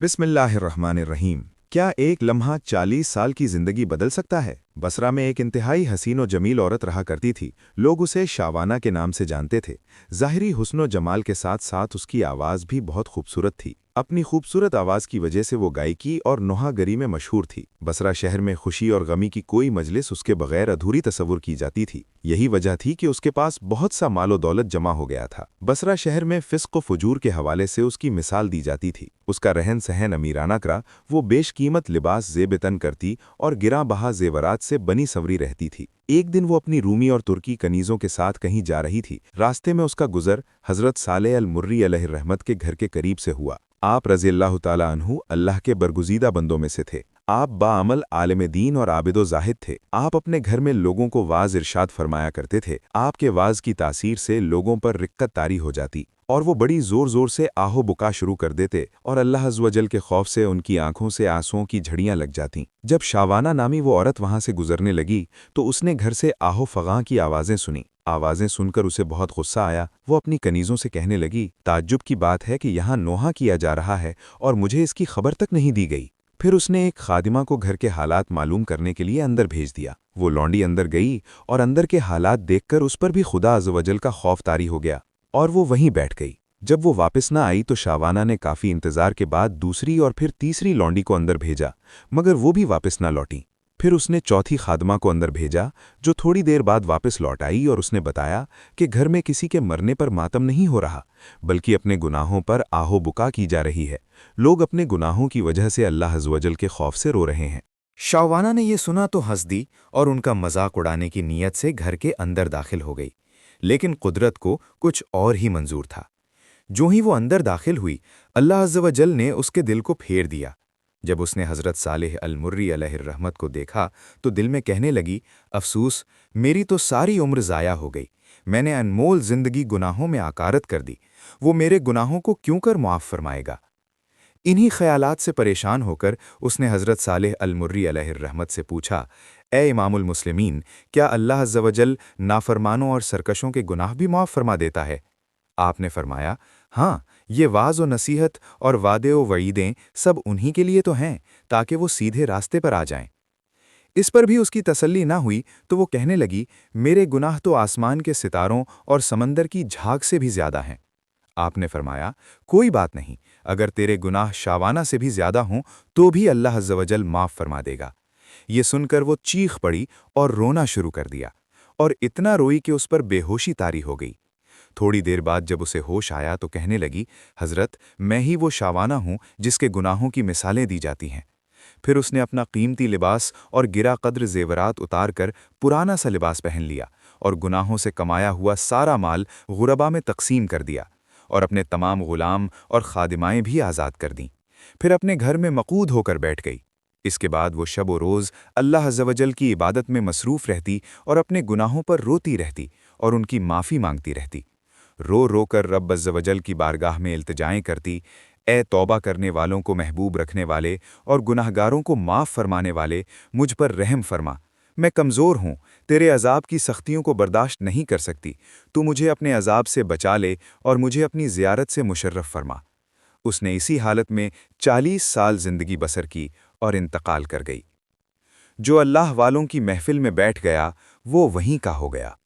बिस्मिल्लाहिर्रहमानिर्रहीम। क्या एक लम्हा 40 साल की जिंदगी बदल सकता है? बसरा में एक इंतहाई हसीन और जमील औरत रहा करती थी। लोग उसे शावाना के नाम से जानते थे। ज़ाहिरी हुस्न और जमाल के साथ साथ उसकी आवाज़ भी बहुत खूबसूरत थी। अपनी खूबसूरत आवाज़ की वजह से वो गायकी और नोहागरी में मशहूर थी। बसरा शहर में खुशी और गमी की कोई मजलिस उसके बगैर अधूरी तस्वुर की जाती थी। यही वजह थी कि उसके पास बहुत सा मालो दौलत जमा हो गया था। बसरा शहर में फिस्क व फुजूर के हवाले से उसकी मिसाल दी जाती थी। उसका रहन सहन अमीराना करा, वो बेशकीमत लिबास ज़ेब-ए-तन करती और गिरां बहा जेवरात से बनी संवरी रहती थी। एक दिन वो अपनी रूमी और तुर्की कनीज़ों के साथ कहीं जा रही थी। रास्ते में उसका गुज़र हज़रत सालेह अल-मुर्री अलैहिर्रहमत के घर के करीब से हुआ। आप रज़ियल्लाहु ताला अन्हु अल्लाह के बरगुज़ीदा बंदों में से थे। आप बाअमल आलिम दीन और आबिदो ज़ाहिद थे। आप अपने घर में लोगों को वाज़ इरशाद फरमाया करते थे। आपके वाज़ की तासीर से लोगों पर रिक्कत तारी हो जाती और वो बड़ी ज़ोर-ज़ोर से आहो बुका शुरू कर देते और अल्लाह अज़्ज़ व जल के खौफ से उनकी आंखों से आंसुओं की झड़ियां लग जातीं। जब शावाना नामी वो औरत वहां से गुजरने लगी तो उसने घर से आहो फ़गां की आवाज़ें सुनी। आवाज़ें सुनकर उसे बहुत गुस्सा आया। वो अपनी कनीज़ों से कहने लगी, ताज्जुब की बात है कि यहाँ नोहा किया जा रहा है और मुझे इसकी खबर तक नहीं दी गई। फिर उसने एक खादिमा को घर के हालात मालूम करने के लिए अंदर भेज दिया। वो लौंडी अंदर गई और अंदर के हालात देखकर उस पर भी खुदा अज़्ज़ व जल का खौफ तारी हो गया और वो वहीं बैठ गई। जब वो वापस ना आई तो शावाना ने काफ़ी इंतज़ार के बाद दूसरी और फिर तीसरी लौंडी को अंदर भेजा, मगर वो भी वापस ना लौटी। फिर उसने चौथी खादमा को अंदर भेजा, जो थोड़ी देर बाद वापस लौट आई और उसने बताया कि घर में किसी के मरने पर मातम नहीं हो रहा, बल्कि अपने गुनाहों पर आहो बुका की जा रही है। लोग अपने गुनाहों की वजह से अल्लाह अज़्ज़ व जल के खौफ से रो रहे हैं। शावाना ने ये सुना तो हंस दी और उनका मजाक उड़ाने की नीयत से घर के अंदर दाखिल हो गई। लेकिन कुदरत को कुछ और ही मंजूर था। जो ही वो अंदर दाखिल हुई, अल्लाह अज़्ज़ व जल ने उसके दिल को फेर दिया। जब उसने हज़रत सालेह अल-मुर्री अलैहिर्रहमत को देखा तो दिल में कहने लगी, अफसूस, मेरी तो सारी उम्र ज़ाया हो गई। मैंने अनमोल ज़िंदगी गुनाहों में आकारत कर दी। वो मेरे गुनाहों को क्यों कर मुआफ़ फरमाएगा। इन्हीं ख़यालात से परेशान होकर उसने हज़रत सालेह अल-मुर्री अलैहिर्रहमत से पूछा, ए इमामुल मुस्लिमीन, क्या अल्लाह अज़्ज़ व जल नाफरमानों और सरकशों के गुनाह भी मुआफ़ फरमा देता है? आपने फरमाया, हाँ, ये वाज़ व नसीहत और वादे व वईदें सब उन्हीं के लिए तो हैं, ताकि वो सीधे रास्ते पर आ जाएं। इस पर भी उसकी तसल्ली ना हुई तो वो कहने लगी, मेरे गुनाह तो आसमान के सितारों और समंदर की झाग से भी ज़्यादा हैं। आपने फरमाया, कोई बात नहीं, अगर तेरे गुनाह शावाना से भी ज़्यादा हों तो भी अल्लाह अज़्ज़ व जल माफ़ फरमा देगा। ये सुनकर वो चीख पड़ी और रोना शुरू कर दिया और इतना रोई कि उस पर बेहोशी तारी हो गई। थोड़ी देर बाद जब उसे होश आया तो कहने लगी, हज़रत, मैं ही वो शावाना हूँ जिसके गुनाहों की मिसालें दी जाती हैं। फिर उसने अपना कीमती लिबास और गिरा कद्र ज़ेवरात उतार कर पुराना सा लिबास पहन लिया और गुनाहों से कमाया हुआ सारा माल गुरबा में तकसीम कर दिया और अपने तमाम ग़ुलाम और खादिमाएँ भी आज़ाद कर दीं। फिर अपने घर में मक़ूद होकर बैठ गई। इसके बाद वो शब व रोज़ अल्लाह अज़्ज़ व जल की इबादत में मसरूफ़ रहती और अपने गुनाहों पर रोती रहती और उनकी माफ़ी मांगती रहती। रो रो कर रब अज़्ज़ व जल की बारगाह में इल्तिजाएँ करती, ए तौबा करने वालों को महबूब रखने वाले और गुनाहगारों को माफ़ फरमाने वाले, मुझ पर रहम फरमा। मैं कमज़ोर हूँ, तेरे अज़ाब की सख्तियों को बर्दाश्त नहीं कर सकती। तू मुझे अपने अज़ाब से बचा ले और मुझे अपनी ज़ियारत से मुशर्रफ फरमा। उसने इसी हालत में 40 साल ज़िंदगी बसर की और इंतकाल कर गई। जो अल्लाह वालों की महफ़िल में बैठ गया, वो वहीं का हो गया।